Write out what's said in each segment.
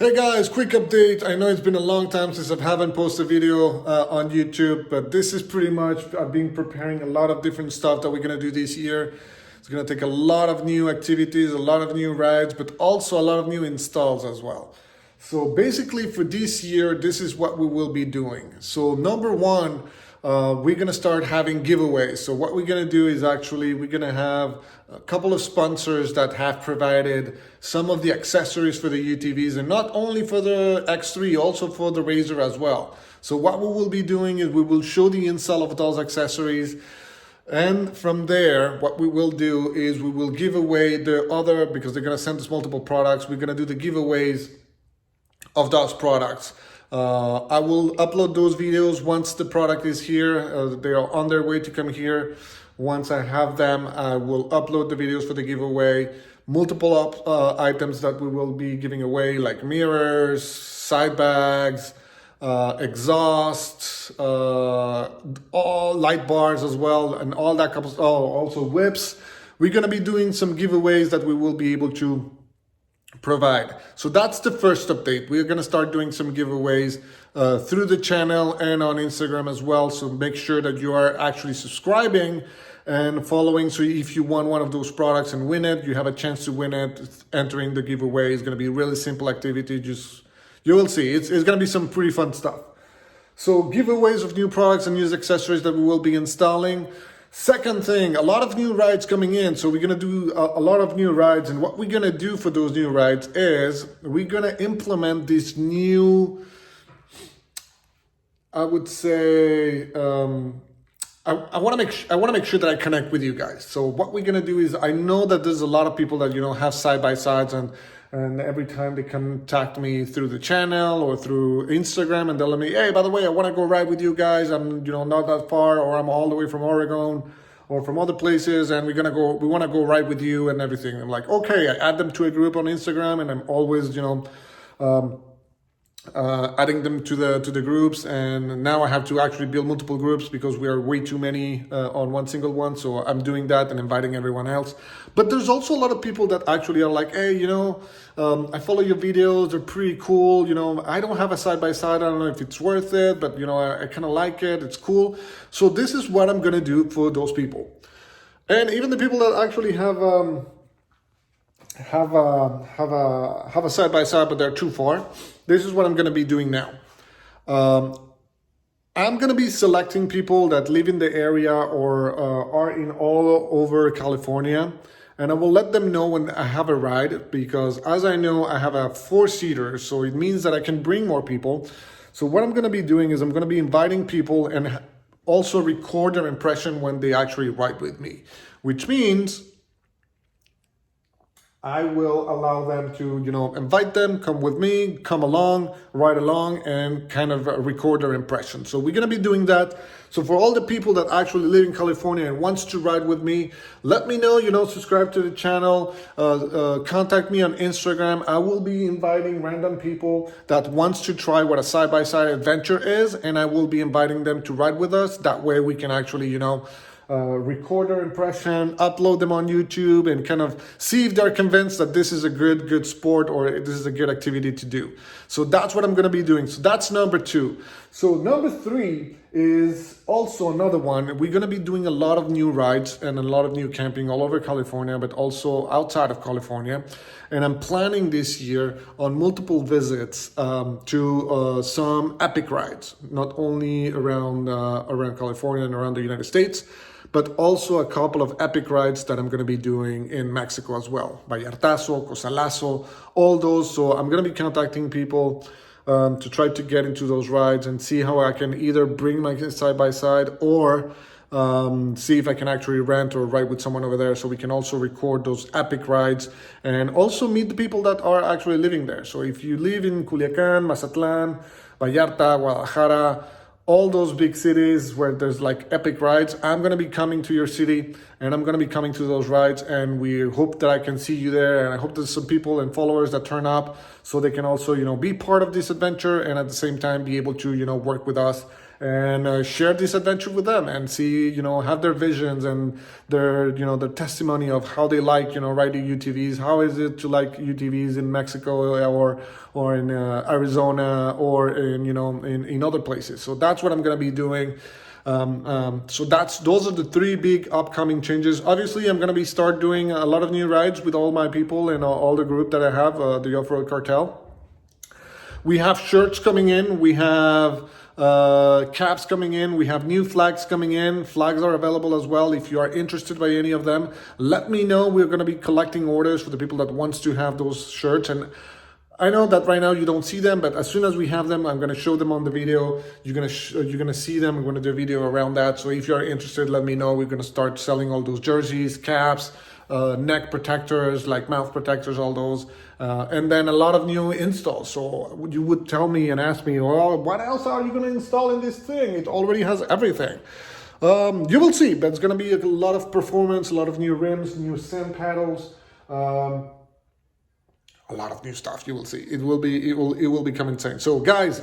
Hey guys, quick update. I know it's been a long time since I haven't posted a video on YouTube, but this is pretty much, I've been preparing a lot of different stuff that we're gonna do this year. It's gonna take a lot of new activities, a lot of new rides, but also a lot of new installs as well. So basically for this year, this is what we will be doing. So number one, we're gonna start having giveaways. So what we're gonna do is actually, we're gonna have a couple of sponsors that have provided some of the accessories for the UTVs, and not only for the X3, also for the Razor as well. So what we will be doing is we will show the install of those accessories. And from there, what we will do is we will give away the other, because they're gonna send us multiple products, we're gonna do the giveaways of those products. I will upload those videos once the product is here. They are on their way to come here. Once I have them, I will upload the videos for the giveaway. Multiple items that we will be giving away, like mirrors, side bags, exhausts, all light bars as well, and all that comes. Oh, also whips. We're gonna be doing some giveaways that we will be able to provide. So that's the first update. We're going to start doing some giveaways through the channel and on Instagram as well. So make sure that you are actually subscribing and following. So if you want one of those products and win it, you have a chance to win it. Entering the giveaway is going to be a really simple activity. Just, you will see, it's going to be some pretty fun stuff. So giveaways of new products and new accessories that we will be installing. Second thing, a lot of new rides coming in. So we're going to do a lot of new rides. And what we're going to do for those new rides is we're going to implement this new, I would say, I want to make sure that I connect with you guys. So what we're going to do is, I know that there's a lot of people that, have side-by-sides, and every time they contact me through the channel or through Instagram, and they'll let me, hey, by the way, I want to go ride with you guys. I'm, not that far, or I'm all the way from Oregon or from other places, and we want to go ride with you and everything. I'm like, okay, I add them to a group on Instagram, and I'm always, adding them to the groups. And now I have to actually build multiple groups because we are way too many on one single one. So I'm doing that and inviting everyone else. But there's also a lot of people that actually are like, hey, I follow your videos, they're pretty cool. I don't have a side-by-side, I don't know if it's worth it, but I kind of like it, it's cool. So this is what I'm gonna do for those people. And even the people that actually have a side-by-side, but they're too far. This is what I'm going to be doing now. I'm going to be selecting people that live in the area or are in all over California. And I will let them know when I have a ride, because as I know, I have a 4-seater. So it means that I can bring more people. So what I'm going to be doing is I'm going to be inviting people and also record their impression when they actually ride with me, which means I will allow them to, invite them, come with me, come along, ride along, and kind of record their impression. So we're going to be doing that. So for all the people that actually live in California and wants to ride with me, let me know, subscribe to the channel, contact me on Instagram. I will be inviting random people that wants to try what a side-by-side adventure is, and I will be inviting them to ride with us. That way we can actually, record their impression, upload them on YouTube, and kind of see if they're convinced that this is a good sport, or this is a good activity to do. So that's what I'm going to be doing. So that's number 2. So number 3 is also another one. We're going to be doing a lot of new rides and a lot of new camping all over California, but also outside of California. And I'm planning this year on multiple visits to some epic rides, not only around California and around the United States, but also a couple of epic rides that I'm going to be doing in Mexico as well. Vallartazo, Cosalazo, all those. So I'm going to be contacting people to try to get into those rides and see how I can either bring my side-by-side or see if I can actually rent or ride with someone over there, so we can also record those epic rides and also meet the people that are actually living there. So if you live in Culiacan, Mazatlan, Vallarta, Guadalajara, all those big cities where there's like epic rides, I'm going to be coming to your city and I'm going to be coming to those rides, and we hope that I can see you there. And I hope there's some people and followers that turn up so they can also, be part of this adventure, and at the same time be able to, work with us and share this adventure with them and see, have their visions and their, their testimony of how they like, riding UTVs. How is it to like UTVs in Mexico or in Arizona or in other places. So that's what I'm going to be doing. So those are the three big upcoming changes. Obviously, I'm going to start doing a lot of new rides with all my people and all the group that I have, the Off-Road Cartel. We have shirts coming in. We have caps coming in. We have new flags coming in. Flags are available as well. If you are interested by any of them, let me know. We're going to be collecting orders for the people that wants to have those shirts. And I know that right now you don't see them, but as soon as we have them, I'm going to show them on the video. You're going to see them. I'm going to do a video around that. So if you're interested, let me know. We're going to start selling all those jerseys, caps, neck protectors, like mouth protectors, all those. And then a lot of new installs. So you would tell me and ask me, well, what else are you going to install in this thing? It already has everything. You will see, but it's going to be a lot of performance, a lot of new rims, new sand paddles, a lot of new stuff. You will see. It will become insane. So guys,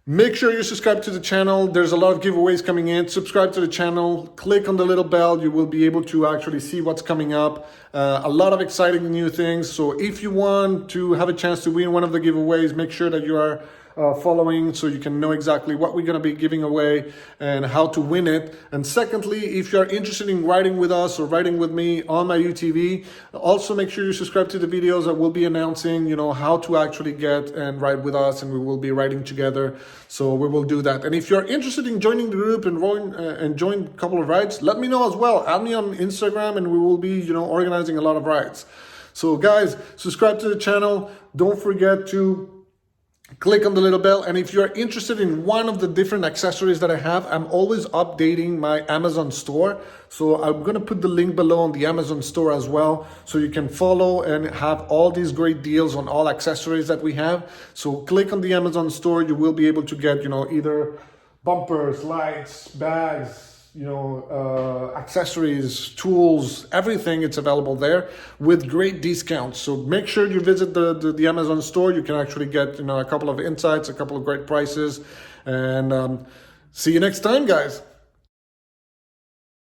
make sure you subscribe to the channel. There's a lot of giveaways coming in. Subscribe to the channel. Click on the little bell. You will be able to actually see what's coming up. A lot of exciting new things. So if you want to have a chance to win one of the giveaways, make sure that you are following so you can know exactly what we're going to be giving away and how to win it. And secondly, if you're interested in riding with us or riding with me on my UTV, also make sure you subscribe to the videos. I will be announcing, how to actually get and ride with us, and we will be riding together. So we will do that. And if you're interested in joining the group and join a couple of rides, let me know as well. Add me on Instagram and we will be, organizing a lot of rides. So guys, subscribe to the channel. Don't forget to click on the little bell. And if you're interested in one of the different accessories that I have, I'm always updating my Amazon store. So I'm going to put the link below on the Amazon store as well, so you can follow and have all these great deals on all accessories that we have. So click on the Amazon store. You will be able to get, either bumpers, lights, bags, accessories, tools, everything. It's available there with great discounts. So make sure you visit the Amazon store. You can actually get, a couple of insights, a couple of great prices, and see you next time, guys.